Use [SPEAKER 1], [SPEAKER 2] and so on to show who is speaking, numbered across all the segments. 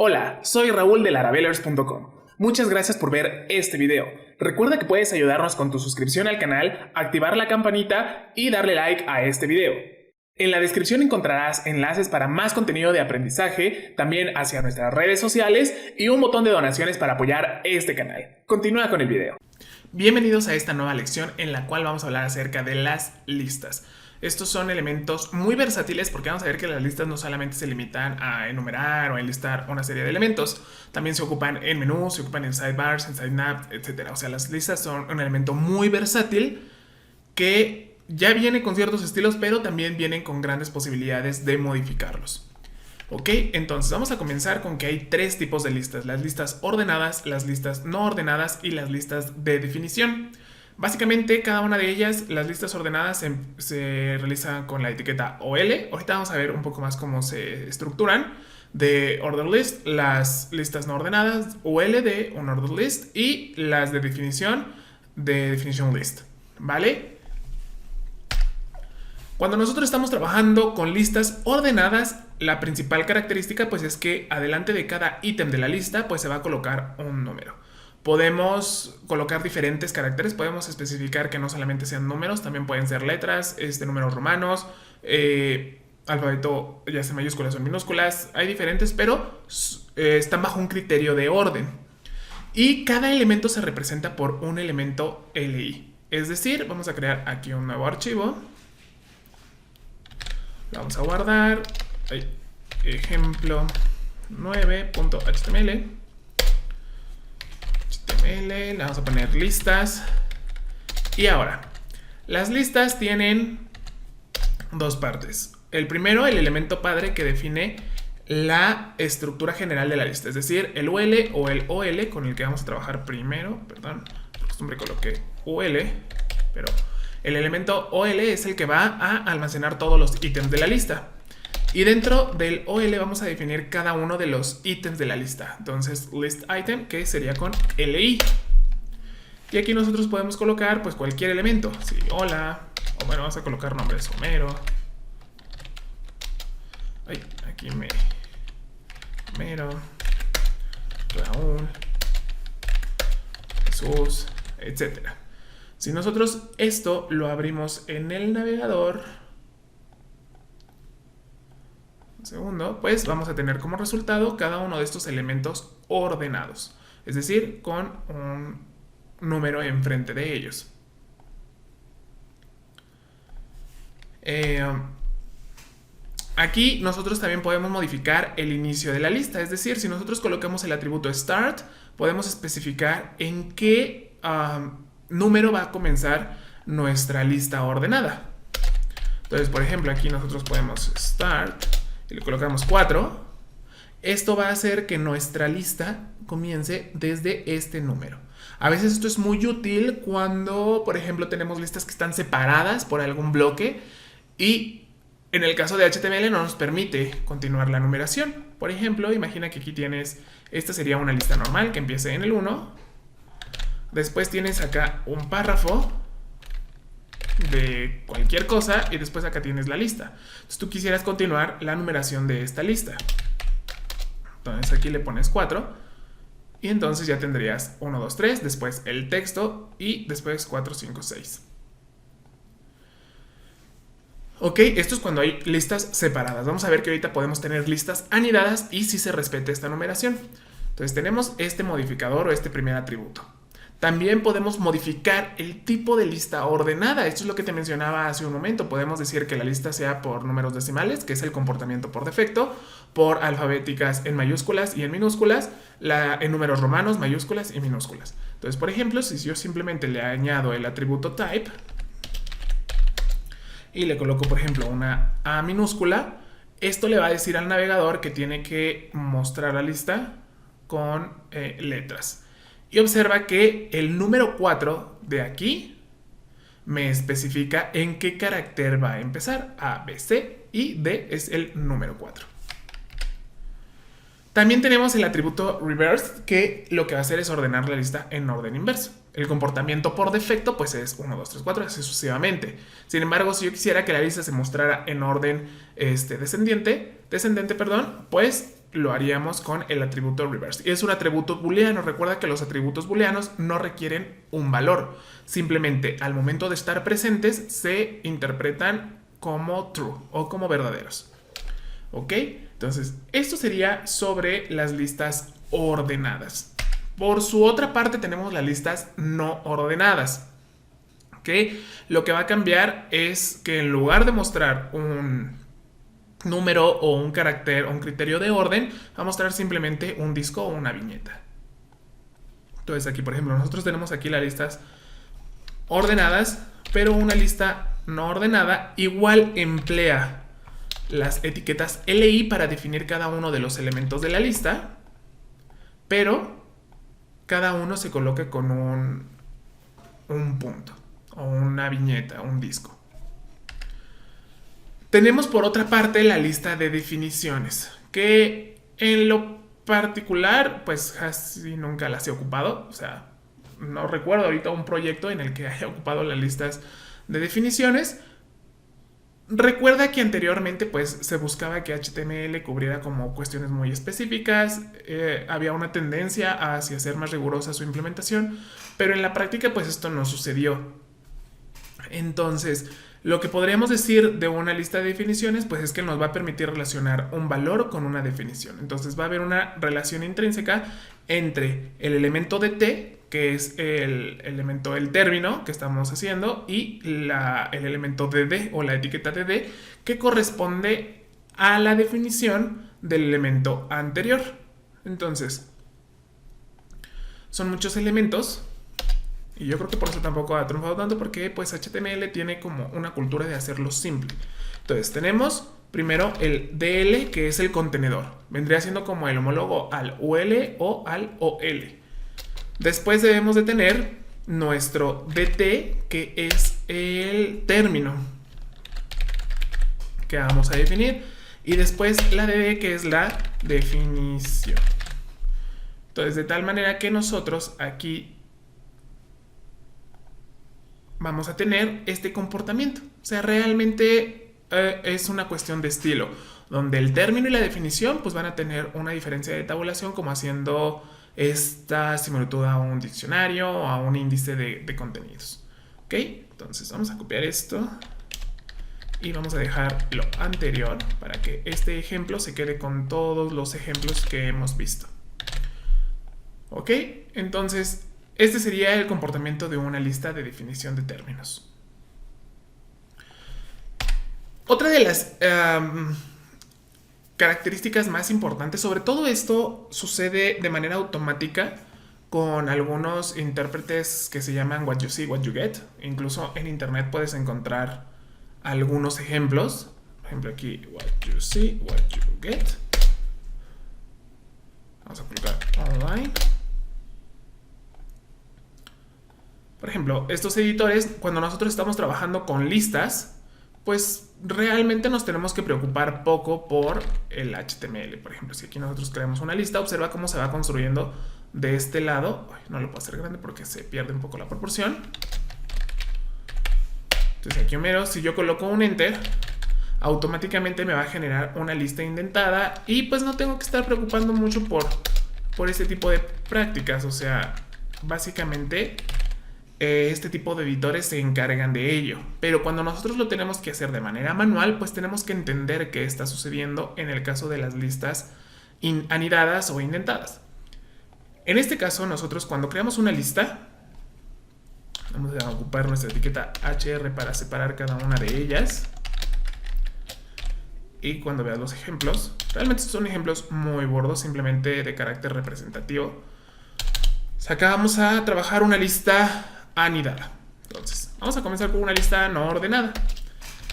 [SPEAKER 1] Hola, soy Raúl de Laravelers.com. Muchas gracias por ver este video. Recuerda que puedes ayudarnos con tu suscripción al canal, activar la campanita y darle like a este video. En la descripción encontrarás enlaces para más contenido de aprendizaje, también hacia nuestras redes sociales y un botón de donaciones para apoyar este canal. Continúa con el video. Bienvenidos a esta nueva lección en la cual vamos a hablar acerca de las listas. Estos son elementos muy versátiles porque vamos a ver que las listas no solamente se limitan a enumerar o a enlistar una serie de elementos, también se ocupan en menús, se ocupan en sidebars, en sidenavs, etc. O sea, las listas son un elemento muy versátil que ya viene con ciertos estilos, pero también vienen con grandes posibilidades de modificarlos. Ok, entonces vamos a comenzar con que hay tres tipos de listas: las listas ordenadas, las listas no ordenadas y las listas de definición. Básicamente cada una de ellas, las listas ordenadas se realizan con la etiqueta OL. Ahorita vamos a ver un poco más cómo se estructuran. De order list, las listas no ordenadas, OL de un order list, y las de definition list, ¿vale? Cuando nosotros estamos trabajando con listas ordenadas, la principal característica pues es que adelante de cada ítem de la lista pues se va a colocar un número. Podemos colocar diferentes caracteres, podemos especificar que no solamente sean números, también pueden ser letras, números romanos, alfabeto ya sea mayúsculas o minúsculas, hay diferentes, pero están bajo un criterio de orden. Y cada elemento se representa por un elemento LI. Es decir, vamos a crear aquí un nuevo archivo. Lo vamos a guardar. Ejemplo 9.html. Le vamos a poner listas. Y ahora, las listas tienen dos partes. El primero, el elemento padre que define la estructura general de la lista, es decir, el UL o el OL con el que vamos a trabajar primero. Perdón, por costumbre coloqué UL, pero el elemento OL es el que va a almacenar todos los ítems de la lista. Y dentro del OL vamos a definir cada uno de los ítems de la lista. Entonces, list item, que sería con LI. Y aquí nosotros podemos colocar pues cualquier elemento. Sí, hola. O bueno, vamos a colocar nombres. Homero. Aquí Homero. Raúl. Jesús. Etc. Si nosotros esto lo abrimos en el navegador, segundo, pues vamos a tener como resultado cada uno de estos elementos ordenados, es decir, con un número enfrente de ellos. Aquí nosotros también podemos modificar el inicio de la lista, es decir, si nosotros colocamos el atributo start, podemos especificar en qué número va a comenzar nuestra lista ordenada. Entonces, por ejemplo, aquí nosotros podemos start y le colocamos 4, esto va a hacer que nuestra lista comience desde este número. A veces esto es muy útil cuando, por ejemplo, tenemos listas que están separadas por algún bloque y en el caso de HTML no nos permite continuar la numeración. Por ejemplo, imagina que aquí tienes, esta sería una lista normal que empiece en el 1, después tienes acá un párrafo de cualquier cosa y después acá tienes la lista. Entonces tú quisieras continuar la numeración de esta lista. Entonces aquí le pones 4 y entonces ya tendrías 1, 2, 3, después el texto y después 4, 5, 6. Ok, esto es cuando hay listas separadas. Vamos a ver que ahorita podemos tener listas anidadas y si se respeta esta numeración. Entonces tenemos este modificador o este primer atributo. También podemos modificar el tipo de lista ordenada. Esto es lo que te mencionaba hace un momento. Podemos decir que la lista sea por números decimales, que es el comportamiento por defecto, por alfabéticas en mayúsculas y en minúsculas, en números romanos, mayúsculas y minúsculas. Entonces, por ejemplo, si yo simplemente le añado el atributo type y le coloco, por ejemplo, una A minúscula, esto le va a decir al navegador que tiene que mostrar la lista con letras. Y observa que el número 4 de aquí me especifica en qué carácter va a empezar. A, B, C y D es el número 4. También tenemos el atributo reverse, que lo que va a hacer es ordenar la lista en orden inverso. El comportamiento por defecto pues es 1, 2, 3, 4, así sucesivamente. Sin embargo, si yo quisiera que la lista se mostrara en orden descendente, pues lo haríamos con el atributo reverse. Es un atributo booleano. Recuerda que los atributos booleanos no requieren un valor. Simplemente al momento de estar presentes se interpretan como true o como verdaderos. ¿Ok? Entonces, esto sería sobre las listas ordenadas. Por su otra parte tenemos las listas no ordenadas. ¿Ok? Lo que va a cambiar es que en lugar de mostrar un número o un carácter o un criterio de orden, va a mostrar simplemente un disco o una viñeta. Entonces aquí, por ejemplo, nosotros tenemos aquí las listas ordenadas, pero una lista no ordenada igual emplea las etiquetas LI para definir cada uno de los elementos de la lista, pero cada uno se coloca con un punto o una viñeta, un disco. Tenemos por otra parte la lista de definiciones, que en lo particular pues casi nunca las he ocupado. O sea, no recuerdo ahorita un proyecto en el que haya ocupado las listas de definiciones. Recuerda que anteriormente pues se buscaba que HTML cubriera como cuestiones muy específicas, había una tendencia hacia ser más rigurosa su implementación, pero en la práctica pues esto no sucedió. Entonces, lo que podríamos decir de una lista de definiciones pues es que nos va a permitir relacionar un valor con una definición. Entonces va a haber una relación intrínseca entre el elemento de T, que es el elemento del término que estamos haciendo, y el elemento de D o la etiqueta de D, que corresponde a la definición del elemento anterior. Entonces, son muchos elementos. Y yo creo que por eso tampoco ha triunfado tanto, porque pues HTML tiene como una cultura de hacerlo simple. Entonces tenemos primero el DL, que es el contenedor. Vendría siendo como el homólogo al UL o al OL. Después debemos de tener nuestro DT, que es el término que vamos a definir. Y después la DD, que es la definición. Entonces, de tal manera que nosotros aquí vamos a tener este comportamiento. O sea, realmente es una cuestión de estilo, donde el término y la definición pues van a tener una diferencia de tabulación, como haciendo esta similitud a un diccionario o a un índice de contenidos. ¿Ok? Entonces vamos a copiar esto y vamos a dejar lo anterior para que este ejemplo se quede con todos los ejemplos que hemos visto. ¿Ok? Entonces, este sería el comportamiento de una lista de definición de términos. Otra de las características más importantes, sobre todo esto sucede de manera automática con algunos intérpretes que se llaman what you see, what you get. Incluso en internet puedes encontrar algunos ejemplos. Por ejemplo aquí, what you see, what you get. Vamos a colocar online. Por ejemplo, estos editores, cuando nosotros estamos trabajando con listas, pues realmente nos tenemos que preocupar poco por el HTML. Por ejemplo, si aquí nosotros creamos una lista, observa cómo se va construyendo de este lado. Ay, no lo puedo hacer grande porque se pierde un poco la proporción. Entonces aquí mero, si yo coloco un enter, automáticamente me va a generar una lista indentada y pues no tengo que estar preocupando mucho por este tipo de prácticas. O sea, básicamente este tipo de editores se encargan de ello, pero cuando nosotros lo tenemos que hacer de manera manual, pues tenemos que entender qué está sucediendo en el caso de las listas anidadas o indentadas. En este caso, nosotros cuando creamos una lista, vamos a ocupar nuestra etiqueta HR para separar cada una de ellas. Y cuando veas los ejemplos, realmente son ejemplos muy gordos, simplemente de carácter representativo. Acá vamos a trabajar una lista anidada. Entonces, vamos a comenzar con una lista no ordenada.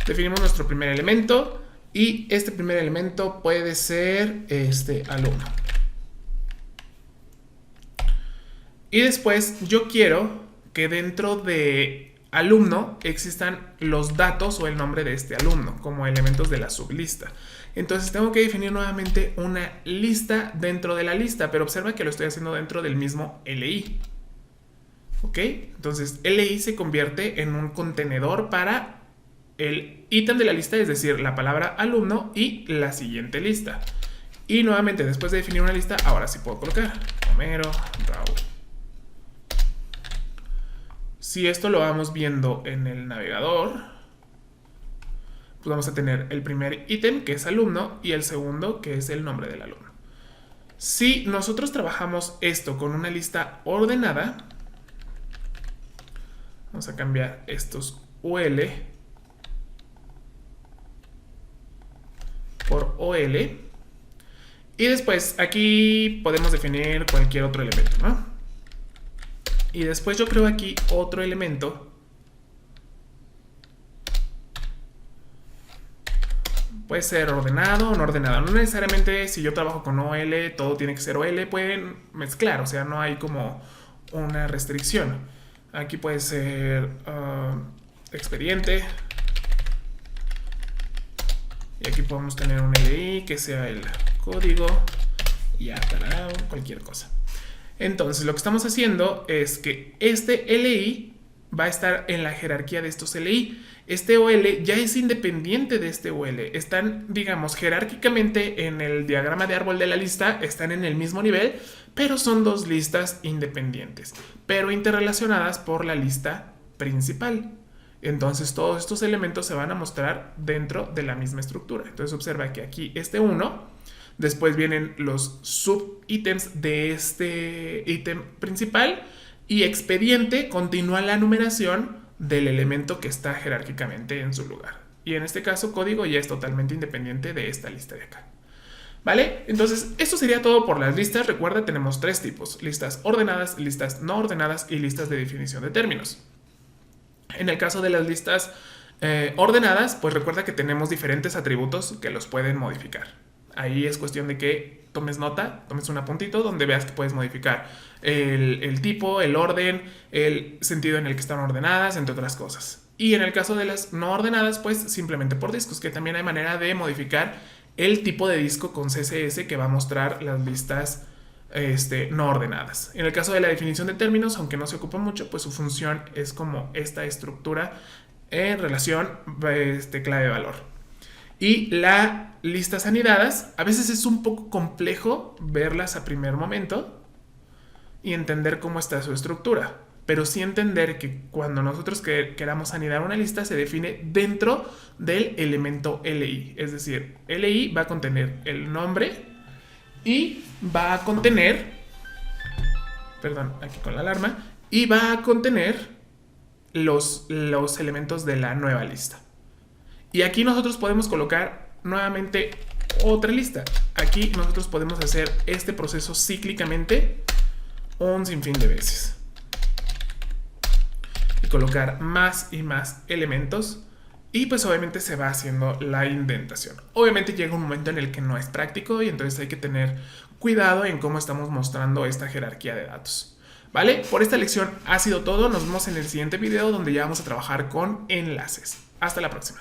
[SPEAKER 1] Definimos nuestro primer elemento y este primer elemento puede ser este alumno. Y después yo quiero que dentro de alumno existan los datos o el nombre de este alumno como elementos de la sublista. Entonces tengo que definir nuevamente una lista dentro de la lista, pero observa que lo estoy haciendo dentro del mismo LI. ¿Ok? Entonces LI se convierte en un contenedor para el ítem de la lista, es decir, la palabra alumno y la siguiente lista. Y nuevamente, después de definir una lista, ahora sí puedo colocar Homero, Raúl. Si esto lo vamos viendo en el navegador, pues vamos a tener el primer ítem, que es alumno, y el segundo, que es el nombre del alumno. Si nosotros trabajamos esto con una lista ordenada, vamos a cambiar estos UL por OL. Y después aquí podemos definir cualquier otro elemento, ¿no? Y después yo creo aquí otro elemento. Puede ser ordenado o no ordenado. No necesariamente si yo trabajo con OL, todo tiene que ser OL. Pueden mezclar, o sea, no hay como una restricción. Aquí puede ser expediente. Y aquí podemos tener un LI que sea el código. Y ya, cualquier cosa. Entonces lo que estamos haciendo es que este LI va a estar en la jerarquía de estos LI. Este OL ya es independiente de este OL. Están, digamos, jerárquicamente en el diagrama de árbol de la lista, están en el mismo nivel, pero son dos listas independientes, pero interrelacionadas por la lista principal. Entonces todos estos elementos se van a mostrar dentro de la misma estructura. Entonces observa que aquí este 1... Después vienen los subítems de este ítem principal y expediente continúa la numeración del elemento que está jerárquicamente en su lugar. Y en este caso código ya es totalmente independiente de esta lista de acá. ¿Vale? Entonces esto sería todo por las listas. Recuerda, tenemos tres tipos: listas ordenadas, listas no ordenadas y listas de definición de términos. En el caso de las listas ordenadas, pues recuerda que tenemos diferentes atributos que los pueden modificar. Ahí es cuestión de que tomes nota, tomes un apuntito donde veas que puedes modificar el tipo, el orden, el sentido en el que están ordenadas, entre otras cosas. Y en el caso de las no ordenadas, pues simplemente por discos, que también hay manera de modificar el tipo de disco con CSS que va a mostrar las listas no ordenadas. En el caso de la definición de términos, aunque no se ocupa mucho, pues su función es como esta estructura en relación clave-valor. Y las listas anidadas, a veces es un poco complejo verlas a primer momento y entender cómo está su estructura. Pero sí entender que cuando nosotros queramos anidar una lista, se define dentro del elemento LI. Es decir, LI va a contener el nombre y va a contener, perdón, aquí con la alarma, y va a contener los elementos de la nueva lista. Y aquí nosotros podemos colocar nuevamente otra lista. Aquí nosotros podemos hacer este proceso cíclicamente un sinfín de veces. Y colocar más y más elementos. Y pues obviamente se va haciendo la indentación. Obviamente llega un momento en el que no es práctico y entonces hay que tener cuidado en cómo estamos mostrando esta jerarquía de datos. ¿Vale? Por esta lección ha sido todo. Nos vemos en el siguiente video donde ya vamos a trabajar con enlaces. Hasta la próxima.